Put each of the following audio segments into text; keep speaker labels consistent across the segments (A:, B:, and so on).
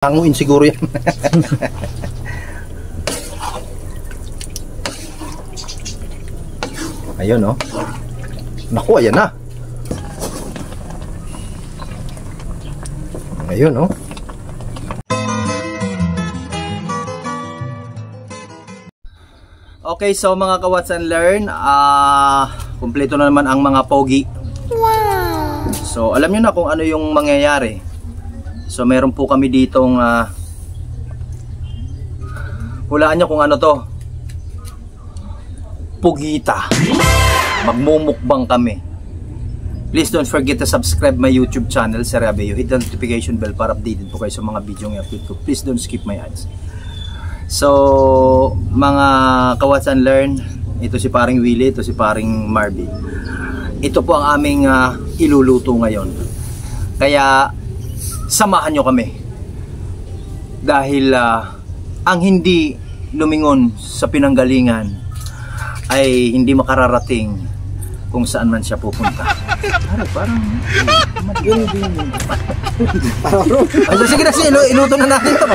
A: Hanguin siguro yan. Ayun, oh. Naku, ayan na. Ayun, oh. Okay, so mga ka-Watch and Learn, kumpleto na naman ang mga pogi. Wow! So, alam nyo na kung ano yung mangyayari. So, meron po kami ditong hulaan nyo kung ano to. Pugita. Magmumukbang kami. Please don't forget to subscribe my YouTube channel, Sir Abeo. Hit the notification bell para updated po kayo sa mga video ng upload ko. Please don't skip my ads. So, mga ka-Watch and Learn, ito si paring Willie, ito si paring Marvin. Ito po ang aming iluluto ngayon. Kaya, samahan nyo kami. Dahil ang hindi lumingon sa pinanggalingan ay hindi makararating kung saan man siya pupunta. Parang sige na, iluto na natin ito.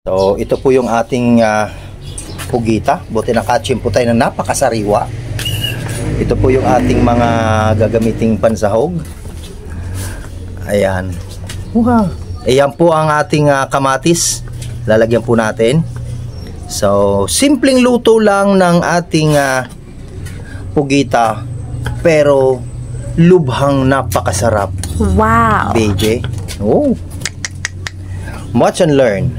A: So, ito po yung ating pugita. Buti nakachimpo tayo na napakasariwa. Ito po yung ating mga gagamiting pansahog. Ayan. Ayan po ang ating kamatis. Lalagyan po natin. So, simpleng luto lang ng ating pugita. Pero, lubhang napakasarap.
B: Wow!
A: BJ. Oh. Watch and learn.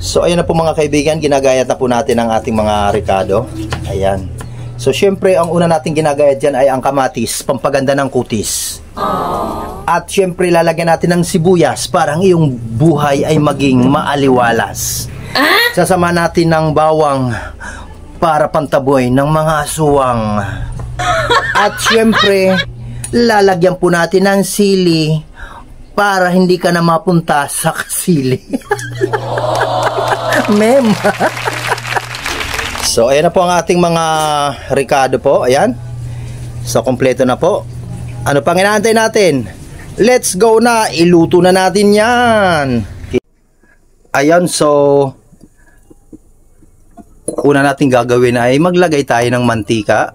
A: So, ayan na po mga kaibigan. Ginagayat na po natin ang ating mga ricado. Ayan. So, syempre, ang una natin ginagayat dyan ay ang kamatis, pampaganda ng kutis. Aww. At syempre, lalagyan natin ng sibuyas para ang iyong buhay ay maging maaliwalas. Sasama natin ng bawang para pantaboy ng mga aswang. At syempre, lalagyan po natin ng sili para hindi ka na mapunta sa kasili. Mem. So, ayan na po ang ating mga ricado po. Ayan. So, kompleto na po. Ano pang inaantay natin? Let's go na. Iluto na natin yan. Ayan, so una natin gagawin ay maglagay tayo ng mantika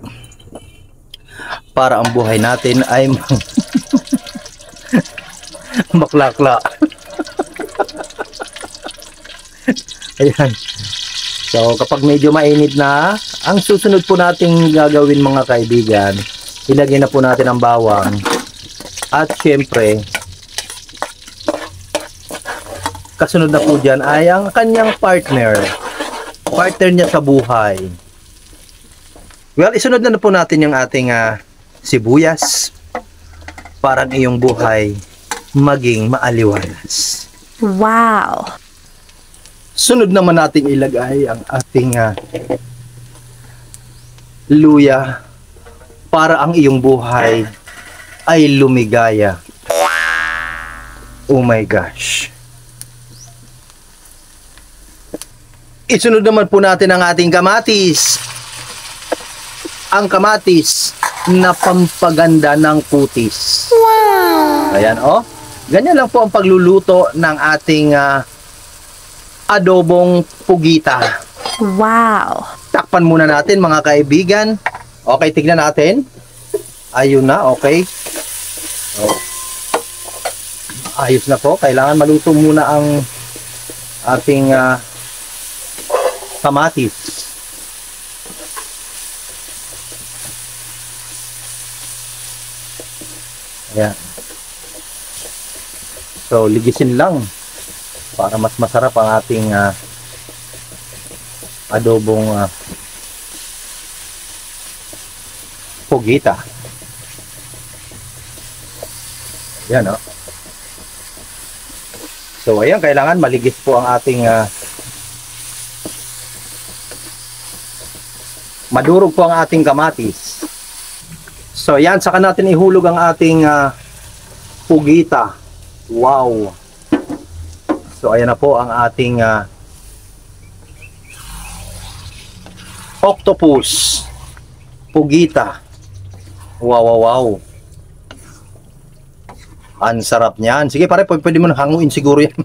A: para ang buhay natin ay maklakla. Ayan. So, kapag medyo mainit na, ang susunod po nating gagawin mga kaibigan, ilagay na po natin ang bawang. At syempre, kasunod na po dyan ay ang kanyang partner. Partner niya sa buhay. Well, isunod na po natin yung ating sibuyas para ang iyong buhay maging maaliwalas.
B: Wow!
A: Sunod naman nating ilagay ang ating luya para ang iyong buhay ay lumigaya. Oh my gosh. Isunod naman po natin ang ating kamatis. Ang kamatis na pampaganda ng kutis. Wow! Ayan, oh. Ganyan lang po ang pagluluto ng ating adobong pugita.
B: Wow!
A: Takpan muna natin mga kaibigan. Okay, tignan natin. Ayun na, okay. Oh. Ayos na po. Kailangan maluto muna ang ating kamatis. Ayan. So, ligisin lang para mas masarap ang ating adobong pugita. Ayan, oh. So, ayan, kailangan maligis po ang ating madurog po ang ating kamatis. So, ayan, saka natin ihulog ang ating pugita. Wow! So, ayan na po ang ating octopus pugita. Wow, wow, wow. Ang sarap niyan. Sige pare, pwede mo na hanguin siguro yan.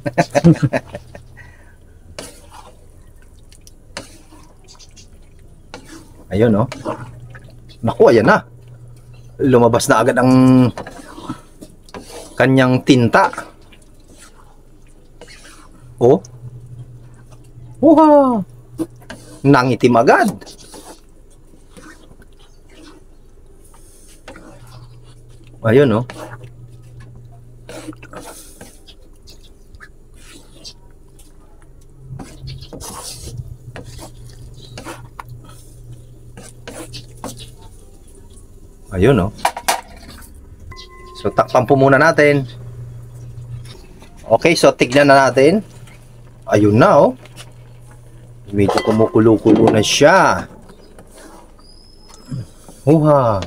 A: Ayun, oh. Naku, ayan na. Lumabas na agad ang kanyang tinta. Oh. Uha. Nangitim agad. Ayun, oh. Ayun, oh. So, takpan po muna natin. Okay, so tignan na natin. Ayun na, oh. Medyo kumukulo-kulo na siya. Uha.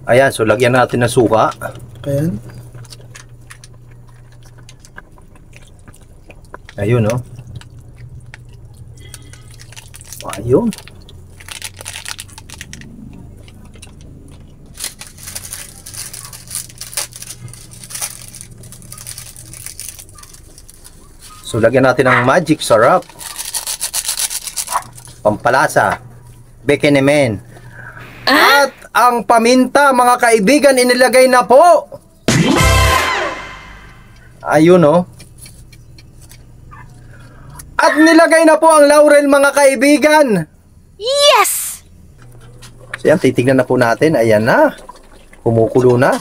A: Ayan, so lagyan natin ng suka.
C: Ayan.
A: Ayun, oh. Ayun. So lagyan natin ng magic syrup. Pampalasa. Bekenemen. At ang paminta, mga kaibigan, inilagay na po. Ayun, oh. At nilagay na po ang laurel, mga kaibigan.
B: Yes!
A: So yan, titignan na po natin. Ayan na. Kumukulo na.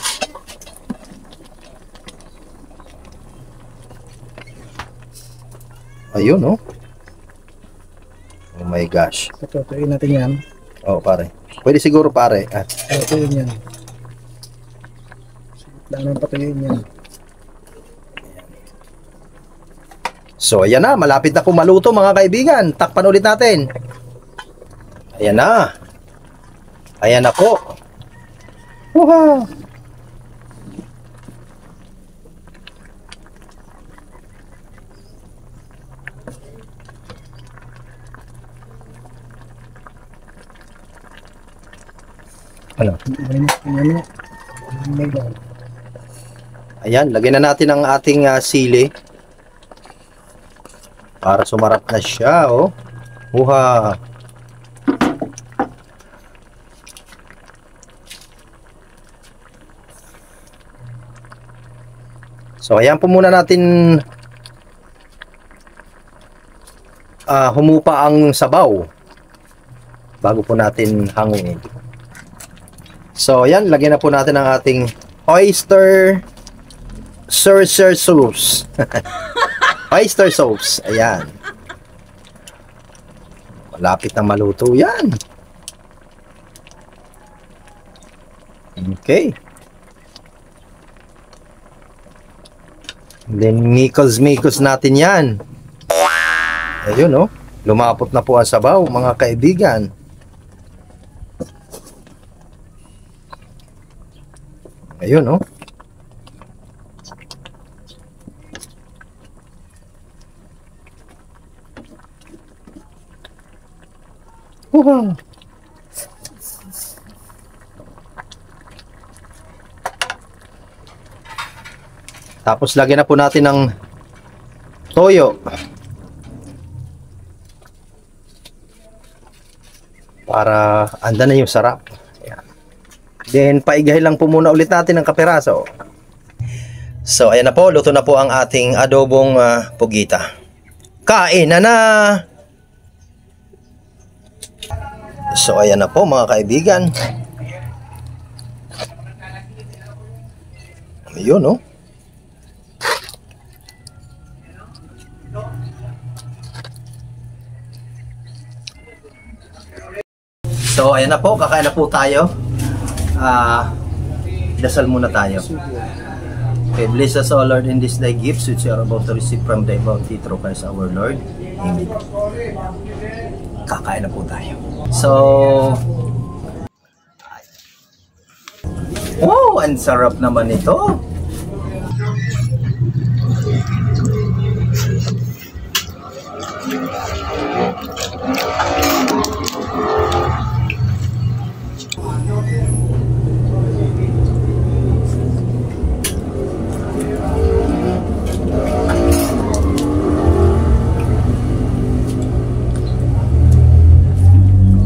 A: Ayun, oh. Oh my gosh.
C: Patutuin natin yan.
A: Oh, pare. Pwede siguro, pare. Ah.
C: Patutuin yan. Lang naman patutuin yan.
A: So, ayan na. Malapit na po maluto, mga kaibigan. Takpan ulit natin. Ayan na. Ayan na po. Wow. Ano? Ayan, lagyan na natin ang ating sili. Para sumarap na siya, oh. Uha. So, ayan po muna natin humupa ang sabaw bago po natin hangin. So, ayan, lagyan na po natin ang ating oyster sauce. Oyster sauce. Ayan. Malapit na maluto yan. Okay. Then, mikos natin yan. Ayun, oh. Lumapot na po ang sabaw, mga kaibigan. Ayun, oh. Wow. Tapos lagyan na po natin ng toyo. Para anda na yung sarap. Ayan. Then paigay lang po muna ulit natin ng kaperaso. So ayan na po, luto na po ang ating adobong pugita. Kain na! So ayan na po, mga kaibigan. Ayun, oh. So ayan na po, kakain na po tayo. Dasal muna tayo. Okay, bless us, O Lord, in this thy gifts which we are about to receive from thy bounty through Christ our Lord. Amen. Kakain na po tayo. So, Oh, ang sarap naman ito.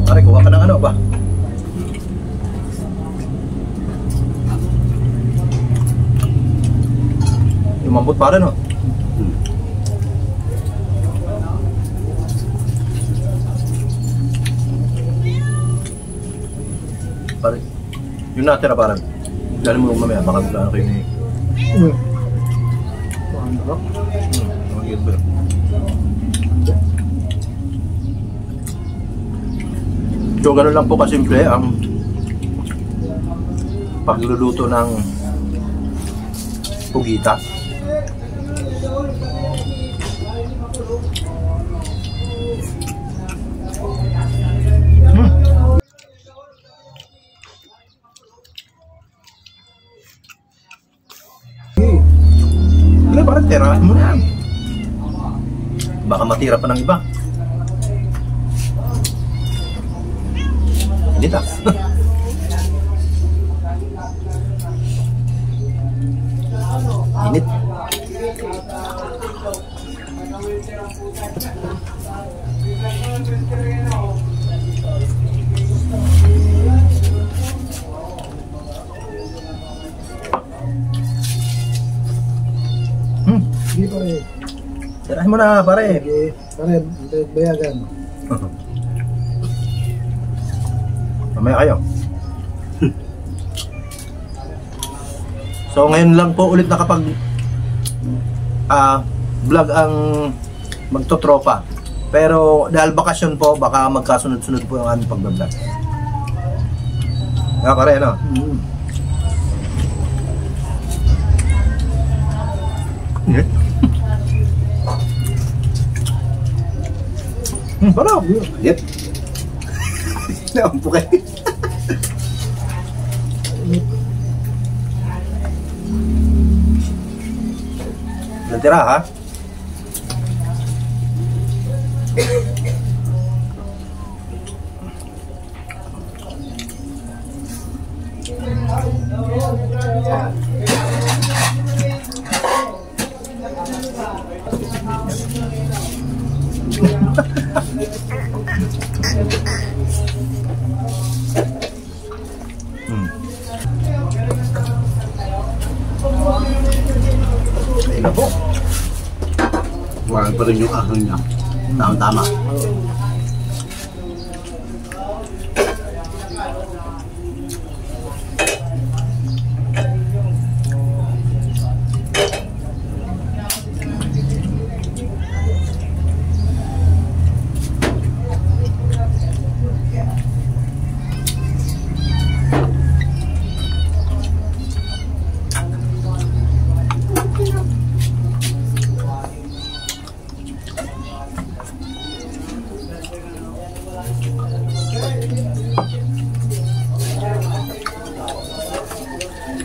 A: Pare, kuha ka ng ano ba? Lumambot pa rin, no? Pare, yung natira parang dali mo mamaya, baka bigla na kayo ni... Magigit ba? So, ganun lang po kasimple ang pagluluto ng pugita. Wala, parang tirahin mo na. Baka matira pa ng iba. Hindi ta. Init.
C: Sige pare.
A: Tirahin mo na, pare.
C: Sige. Pare, bayagan.
A: Mamaya kayo. So ngayon lang po ulit nakapag vlog ang magtotropa. Pero dahil bakasyon po, baka magkasunod-sunod po yung aming pag-vlog. Pare, no? Parang yep. Naampo kayo. Natira ha? Ayun po.
D: Wala pa rin yung ahon niya. Tama-tama.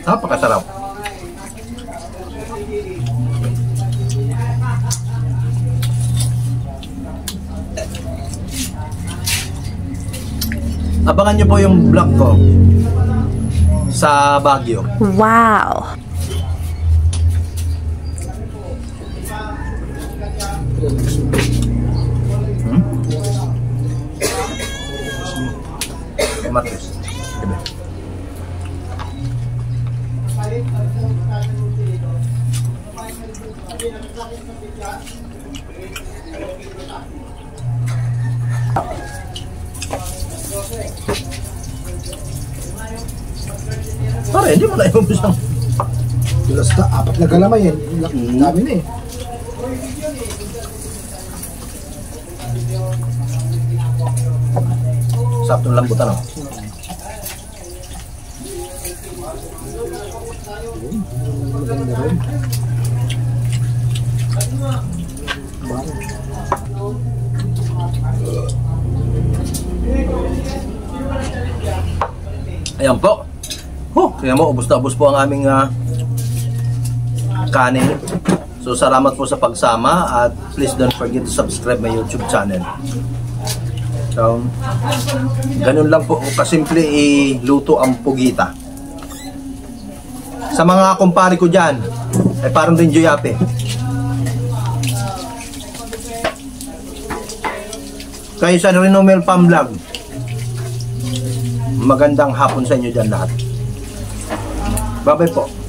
A: Napakasarap. Abangan niyo po yung vlog ko sa Baguio.
B: Wow.
A: Matis. Diba? Pare, hindi mo na yung isang
C: Dulas ka, 4 na galamay yan. Dami na eh.
A: saktong lambutan, no?
C: Maganda rin.
A: Ayan po. Kaya mo, ubos na ubos po ang aming kanin. So, salamat po sa pagsama at please don't forget to subscribe my YouTube channel. So, ganun lang po kasimple iluto ang pugita. Sa mga kumpare ko dyan, ay parang din Joyape. Kayo sa Rinomel Pamvlog, magandang hapon sa inyo dyan lahat. Bye-bye po.